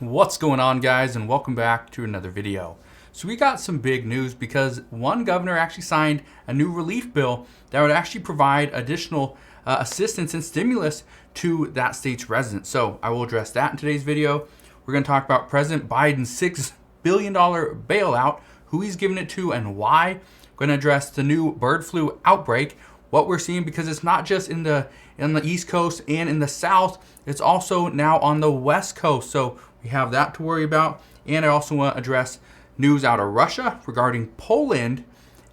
What's going on, guys, and welcome back to another video. So we got some big news because one governor actually signed a new relief bill that would actually provide additional assistance and stimulus to that state's residents. So I will address that in today's video. We're going to talk about President Biden's $6 billion bailout, who he's giving it to and why. We're going to address the new bird flu outbreak, what we're seeing, because it's not just in the East Coast and in the South, it's also now on the West Coast. So we have that to worry about. And I also want to address news out of Russia regarding Poland.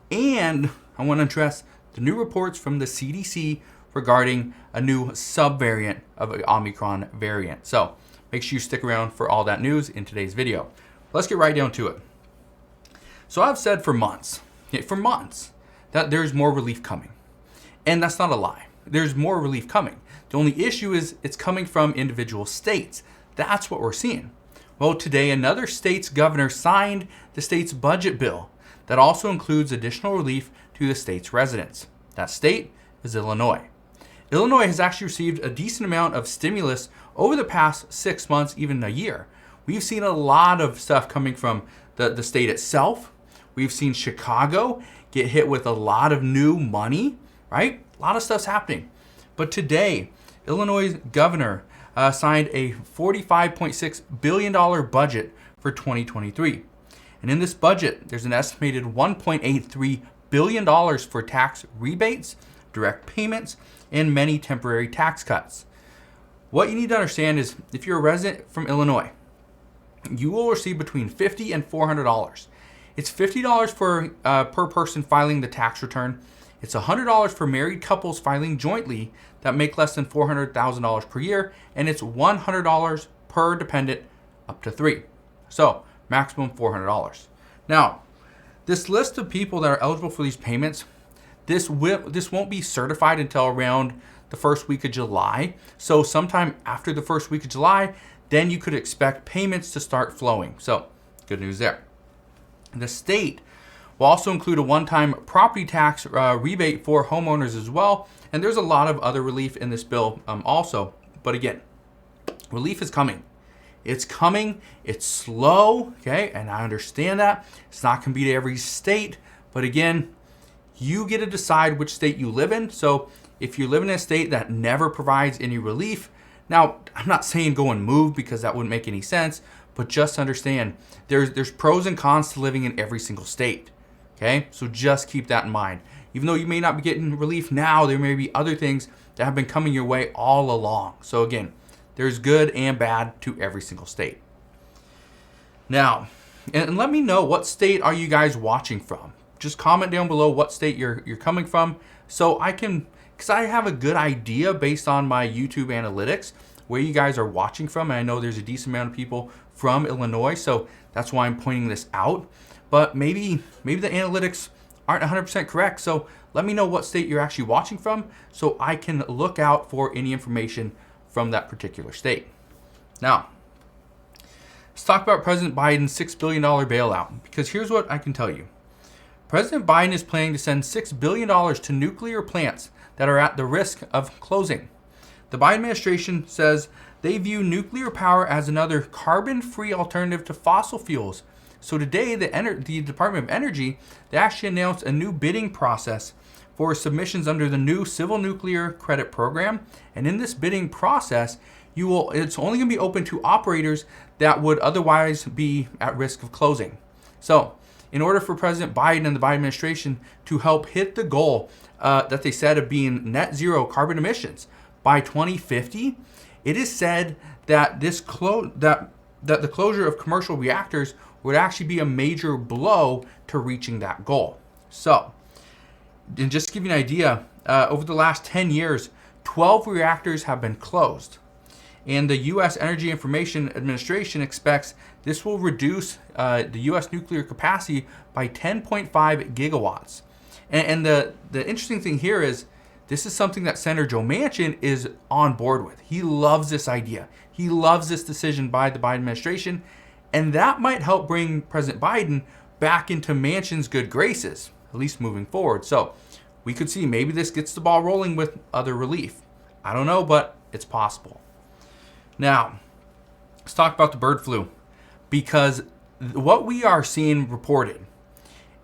And I want to address the new reports from the CDC regarding a new subvariant of an Omicron variant. So make sure you stick around for all that news in today's video. Let's get right down to it. So I've said for months that there's more relief coming. And that's not a lie. There's more relief coming. The only issue is it's coming from individual states. That's what we're seeing. Well, today another state's governor signed the state's budget bill that also includes additional relief to the state's residents. That state is Illinois. Illinois has actually received a decent amount of stimulus over the past 6 months, even a year. We've seen a lot of stuff coming from the state itself. We've seen Chicago get hit with a lot of new money, right? A lot of stuff's happening. But today, Illinois' governor signed a $45.6 billion budget for 2023. And in this budget, there's an estimated $1.83 billion for tax rebates, direct payments, and many temporary tax cuts. What you need to understand is if you're a resident from Illinois, you will receive between $50 and $400. It's $50 for per person filing the tax return. It's $100 for married couples filing jointly that make less than $400,000 per year, and it's $100 per dependent up to 3. So maximum $400. Now, this list of people that are eligible for these payments, this won't be certified until around the first week of July. So sometime after the first week of July, then you could expect payments to start flowing. So good news there. The state will also include a one-time property tax rebate for homeowners as well. And there's a lot of other relief in this bill also. But again, relief is coming. It's coming. It's slow, okay? And I understand that. It's not going to be to every state. But again, you get to decide which state you live in. So if you live in a state that never provides any relief, now I'm not saying go and move because that wouldn't make any sense. But just understand there's pros and cons to living in every single state. Okay, so just keep that in mind. Even though you may not be getting relief now, there may be other things that have been coming your way all along. So again, there's good and bad to every single state. Now, and let me know, what state are you guys watching from? Just comment down below what state you're coming from, so I can, because I have a good idea based on my YouTube analytics where you guys are watching from. And I know there's a decent amount of people from Illinois, so that's why I'm pointing this out. But maybe the analytics aren't 100% correct. So let me know what state you're actually watching from so I can look out for any information from that particular state. Now, let's talk about President Biden's $6 billion bailout, because here's what I can tell you. President Biden is planning to send $6 billion to nuclear plants that are at the risk of closing. The Biden administration says they view nuclear power as another carbon-free alternative to fossil fuels. So today, the Department of Energy, they actually announced a new bidding process for submissions under the new Civil Nuclear Credit Program. And in this bidding process, it's only going to be open to operators that would otherwise be at risk of closing. So in order for President Biden and the Biden administration to help hit the goal that they set of being net zero carbon emissions by 2050, it is said that that the closure of commercial reactors would actually be a major blow to reaching that goal. So, and just to give you an idea, over the last 10 years, 12 reactors have been closed. And the U.S. Energy Information Administration expects this will reduce the U.S. nuclear capacity by 10.5 gigawatts. And the interesting thing here is, this is something that Senator Joe Manchin is on board with. He loves this idea. He loves this decision by the Biden administration. And that might help bring President Biden back into Manchin's good graces, at least moving forward. So we could see maybe this gets the ball rolling with other relief. I don't know, but it's possible. Now, let's talk about the bird flu, because what we are seeing reported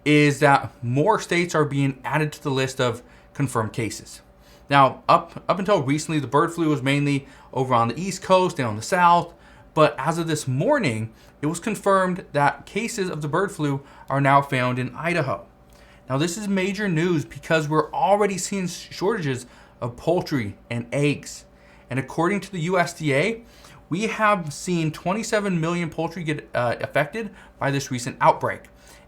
is that more states are being added to the list of confirmed cases. Now, up until recently, the bird flu was mainly over on the East Coast and on the South, but as of this morning, it was confirmed that cases of the bird flu are now found in Idaho. Now, this is major news because we're already seeing shortages of poultry and eggs. And according to the USDA, we have seen 27 million poultry get affected by this recent outbreak.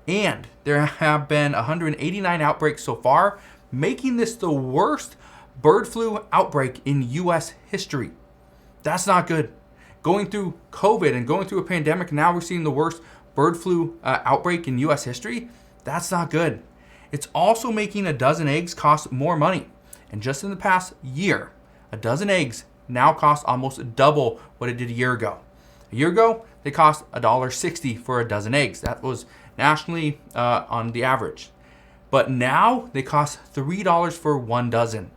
And there have been 189 outbreaks so far, making this the worst bird flu outbreak in U.S. history. That's not good. Going through COVID and going through a pandemic, now we're seeing the worst bird flu outbreak in U.S. history. That's not good. It's also making a dozen eggs cost more money. And just in the past year, a dozen eggs now cost almost double what it did a year ago. A year ago, they cost $1.60 for a dozen eggs. That was nationally on the average. But now they cost $3 for one dozen.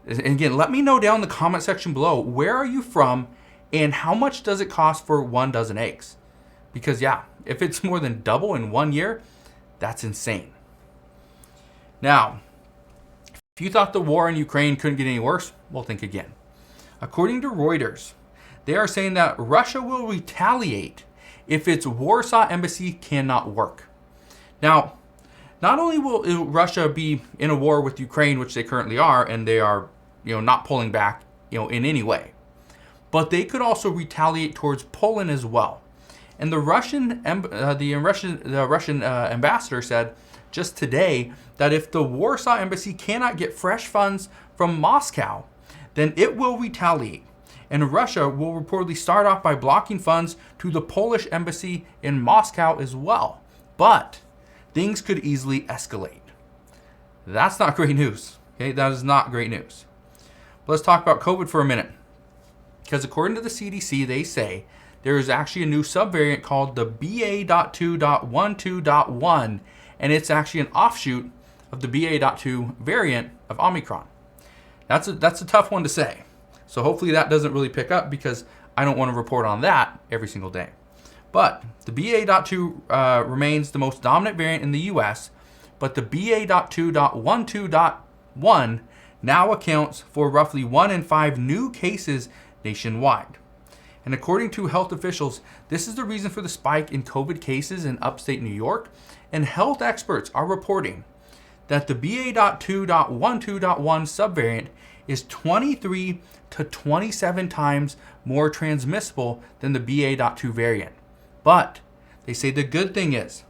And again, let me know down in the comment section below, where are you from and how much does it cost for one dozen eggs? Because yeah, if it's more than double in 1 year, that's insane. Now, if you thought the war in Ukraine couldn't get any worse, well, think again. According to Reuters, they are saying that Russia will retaliate if its Warsaw embassy cannot work. Now, not only will Russia be in a war with Ukraine, which they currently are, and they are, not pulling back, in any way, but they could also retaliate towards Poland as well. And the Russian ambassador said just today that if the Warsaw embassy cannot get fresh funds from Moscow, then it will retaliate. And Russia will reportedly start off by blocking funds to the Polish embassy in Moscow as well. But things could easily escalate. That's not great news. Okay, that is not great news. But let's talk about COVID for a minute. Because according to the CDC, they say there is actually a new subvariant called the BA.2.12.1, and it's actually an offshoot of the BA.2 variant of Omicron. That's a tough one to say. So hopefully that doesn't really pick up, because I don't want to report on that every single day. But the BA.2 remains the most dominant variant in the US, but the BA.2.12.1 now accounts for roughly 1 in 5 new cases nationwide. And according to health officials, this is the reason for the spike in COVID cases in upstate New York, and health experts are reporting that the BA.2.12.1 subvariant is 23 to 27 times more transmissible than the BA.2 variant. But they say the good thing is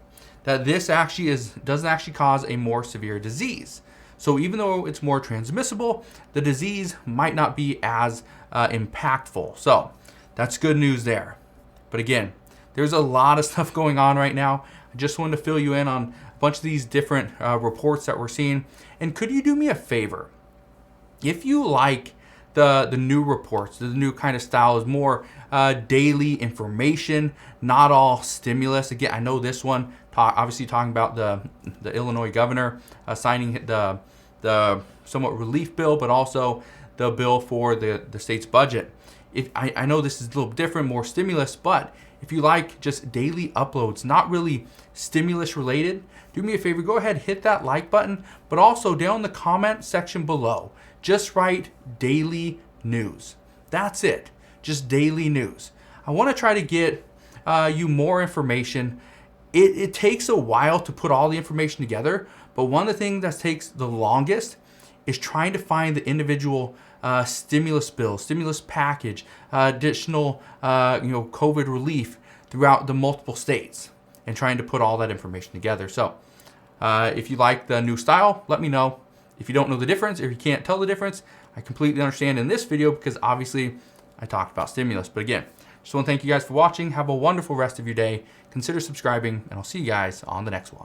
that this actually doesn't actually cause a more severe disease. So even though it's more transmissible, the disease might not be as impactful. So that's good news there. But again, there's a lot of stuff going on right now. I just wanted to fill you in on a bunch of these different reports that we're seeing. And could you do me a favor? If you like the new reports, the new kind of style is more daily information, not all stimulus. Again, I know this one, obviously talking about the Illinois governor signing the somewhat relief bill, but also the bill for the state's budget. I know this is a little different, more stimulus, but if you like just daily uploads, not really stimulus related, do me a favor, go ahead, hit that like button, but also down in the comment section below, just write daily news. That's it, just daily news. I want to try to get you more information. It takes a while to put all the information together, but one of the things that takes the longest is trying to find the individual stimulus bill, stimulus package, additional COVID relief throughout the multiple states, and trying to put all that information together. So if you like the new style, let me know. If you don't know the difference, or if you can't tell the difference, I completely understand in this video, because obviously I talked about stimulus. But again, just want to thank you guys for watching. Have a wonderful rest of your day. Consider subscribing, and I'll see you guys on the next one.